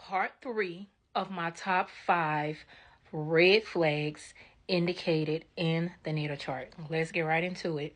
part 3 of my top 5 red flags indicated in the natal chart. Let's get right into it.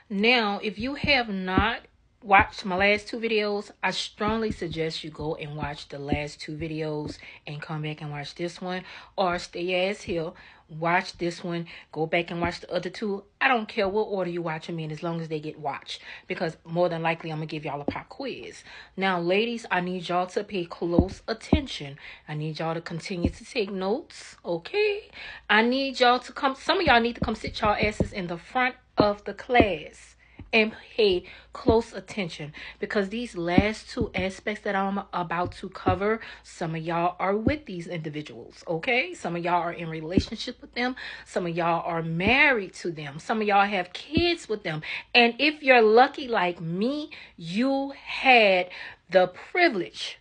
Now, if you have not watched my last 2 videos, I strongly suggest you go and watch the last 2 videos and come back and watch this one, or stay ass here, watch this one, go back and watch the other 2. I don't care what order you watch them in, as long as they get watched, because more than likely I'm gonna give y'all a pop quiz. Now, ladies, I need y'all to pay close attention. I need y'all to continue to take notes, okay? I need y'all to come, some of y'all need to come sit y'all asses in the front of the class and pay close attention, because these last 2 aspects that I'm about to cover, some of y'all are with these individuals, okay? Some of y'all are in relationship with them. Some of y'all are married to them. Some of y'all have kids with them. And if you're lucky like me, you had the privilege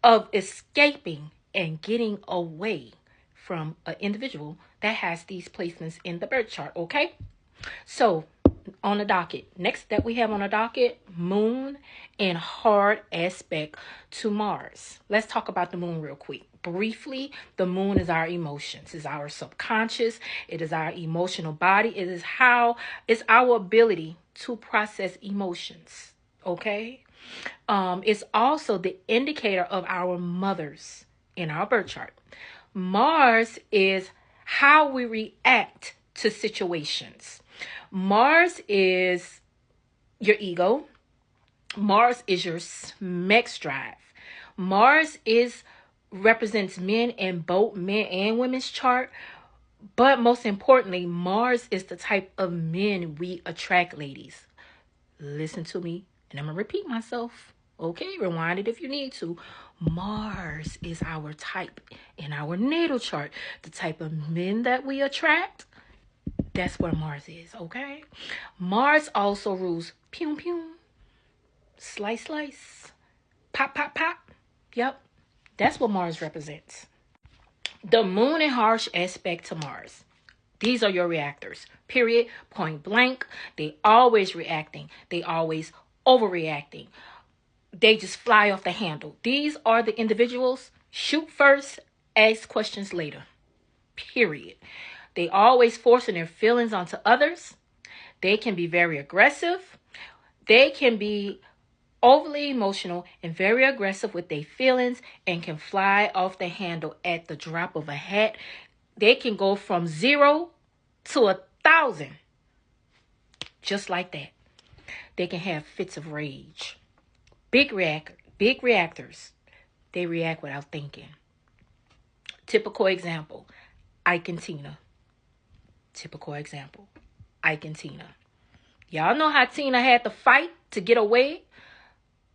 of escaping and getting away from an individual that has these placements in the birth chart, okay? So, on the docket, next that we have on the docket, moon and hard aspect to Mars. Let's talk about the moon real quick. Briefly, the moon is our emotions, is our subconscious, it is our emotional body, it's our ability to process emotions, okay? It's also the indicator of our mothers in our birth chart. Mars is how we react to situations. Mars is your ego. Mars is your sex drive. Mars represents men in both men and women's chart. But most importantly, Mars is the type of men we attract, ladies. Listen to me, and I'm going to repeat myself. Okay, rewind it if you need to. Mars is our type in our natal chart. The type of men that we attract. That's where Mars is, okay? Mars also rules pew pew, slice slice, pop pop pop. Yep, that's what Mars represents. The moon and harsh aspect to Mars. These are your reactors, period, point blank. They always reacting. They always overreacting. They just fly off the handle. These are the individuals, shoot first, ask questions later, period. They always forcing their feelings onto others. They can be very aggressive. They can be overly emotional and very aggressive with their feelings, and can fly off the handle at the drop of a hat. They can go from 0 to 1,000. Just like that. They can have fits of rage. Big reactors. They react without thinking. Typical example, Ike and Tina. Typical example, Ike and Tina. Y'all know how Tina had to fight to get away?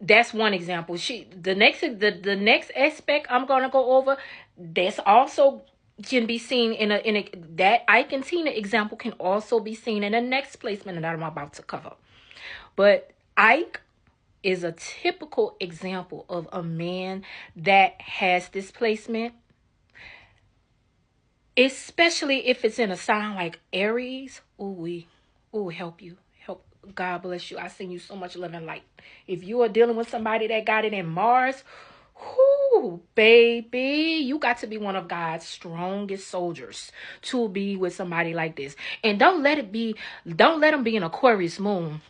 That's one example. The next aspect I'm gonna go over, that's also can be seen that Ike and Tina example can also be seen in the next placement that I'm about to cover. But Ike is a typical example of a man that has this placement. Especially if it's in a sign like Aries. Help you. Help. God bless you. I send you so much love and light. If you are dealing with somebody that got it in Mars, baby, you got to be one of God's strongest soldiers to be with somebody like this. And don't let them be an Aquarius moon.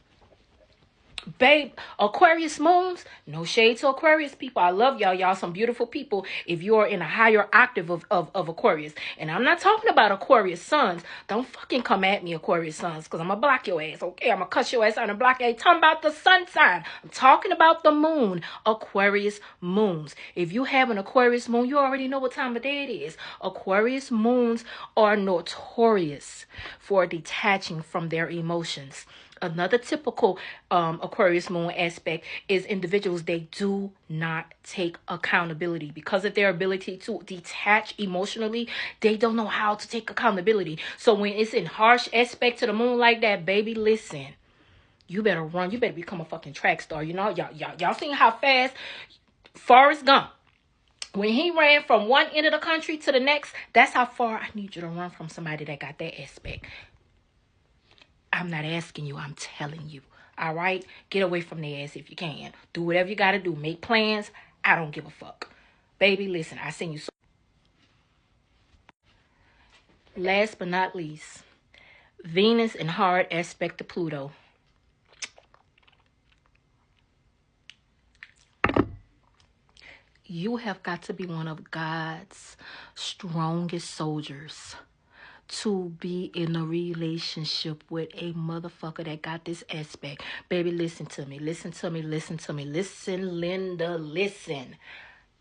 Babe, Aquarius moons, no shade to Aquarius people. I love y'all. Y'all some beautiful people if you are in a higher octave of Aquarius. And I'm not talking about Aquarius sons. Don't fucking come at me, Aquarius sons, because I'm going to block your ass, okay? I'm going to cuss your ass out and block you. I ain't talking about the sun sign. I'm talking about the moon, Aquarius moons. If you have an Aquarius moon, you already know what time of day it is. Aquarius moons are notorious for detaching from their emotions. Another typical Aquarius moon aspect is individuals, they do not take accountability. Because of their ability to detach emotionally, they don't know how to take accountability. So when it's in harsh aspect to the moon like that, baby, listen. You better run. You better become a fucking track star. You know, y'all seen how fast Forrest Gump, when he ran from one end of the country to the next, that's how far I need you to run from somebody that got that aspect. I'm not asking you, I'm telling you. All right? Get away from their ass if you can. Do whatever you got to do. Make plans. I don't give a fuck. Baby, listen, I seen you so. Last but not least, Venus in hard aspect to Pluto. You have got to be one of God's strongest soldiers to be in a relationship with a motherfucker that got this aspect. Baby, listen to me. Listen to me. Listen to me. Listen, Linda, listen.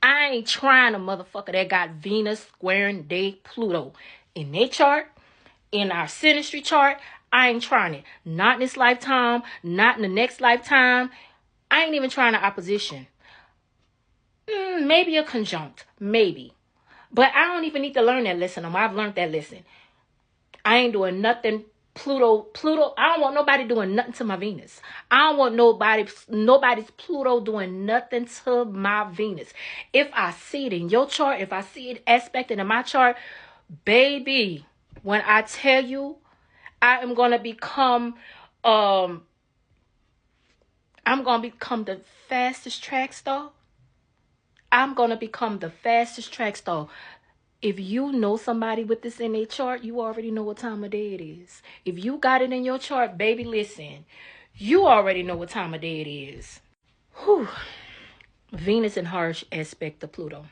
I ain't trying a motherfucker that got Venus squaring day Pluto in their chart, in our synastry chart. I ain't trying it. Not in this lifetime. Not in the next lifetime. I ain't even trying an opposition. Maybe a conjunct. Maybe. But I don't even need to learn that lesson. I've learned that lesson. I ain't doing nothing. Pluto, I don't want nobody doing nothing to my Venus. I don't want nobody's Pluto doing nothing to my Venus. If I see it in your chart, if I see it aspected in my chart, baby, when I tell you I am going to become, I'm going to become the fastest track star. I'm going to become the fastest track star. If you know somebody with this in their chart, you already know what time of day it is. If you got it in your chart, baby, listen. You already know what time of day it is. Whew. Venus in harsh aspect to Pluto.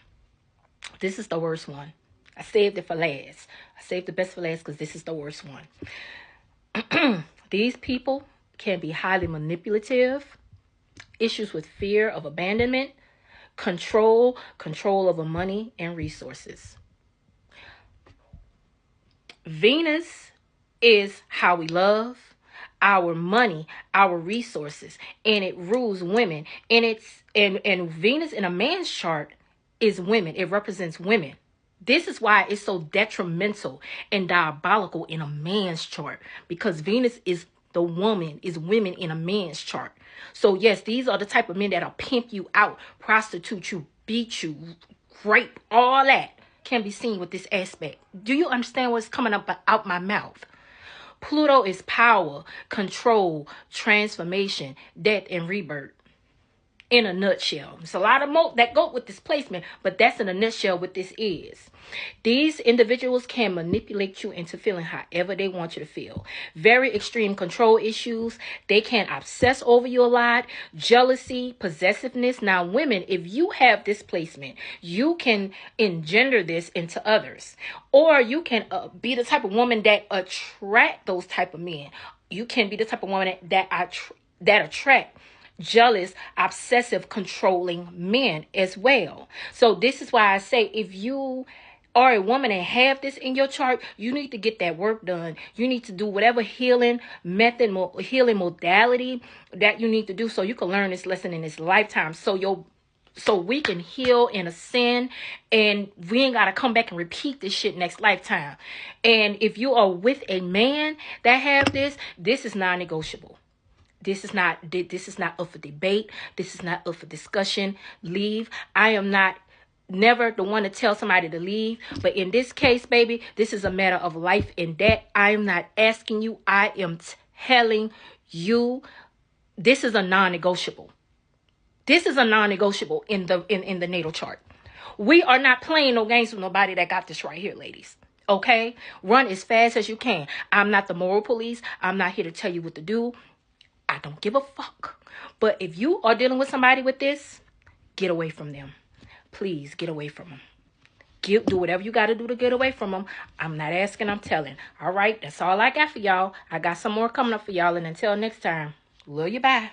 This is the worst one. I saved it for last. I saved the best for last because this is the worst one. These people can be highly manipulative. Issues with fear of abandonment. Control over money and resources. Venus is how we love, our money, our resources, and it rules women. And Venus in a man's chart is women. It represents women. This is why it's so detrimental and diabolical in a man's chart, because Venus is the woman, is women in a man's chart. So yes, these are the type of men that'll pimp you out, prostitute you, beat you, rape, all that can be seen with this aspect. Do you understand what's coming up out my mouth? Pluto is power, control, transformation, death, and rebirth. In a nutshell. There's a lot of that go with this placement, but that's in a nutshell what this is. These individuals can manipulate you into feeling however they want you to feel. Very extreme control issues. They can obsess over you a lot. Jealousy, possessiveness. Now, women, if you have this placement, you can engender this into others. Or you can be the type of woman that attract those type of men. You can be the type of woman that attract jealous, obsessive, controlling men as well. So this is why I say, if you are a woman and have this in your chart, you need to get that work done. You need to do whatever healing method, healing modality that you need to do so you can learn this lesson in this lifetime. So we can heal and ascend, and we ain't got to come back and repeat this shit next lifetime. And if you are with a man that have this is non-negotiable. This is not up for debate. This is not up for discussion. Leave. I am not never the one to tell somebody to leave. But in this case, baby, this is a matter of life and death. I am not asking you. I am telling you, this is a non-negotiable. This is a non-negotiable in the natal chart. We are not playing no games with nobody that got this right here, ladies. Okay? Run as fast as you can. I'm not the moral police. I'm not here to tell you what to do. I don't give a fuck. But if you are dealing with somebody with this, get away from them. Please get away from them. Do whatever you got to do to get away from them. I'm not asking, I'm telling. All right, that's all I got for y'all. I got some more coming up for y'all. And until next time, love you, bye.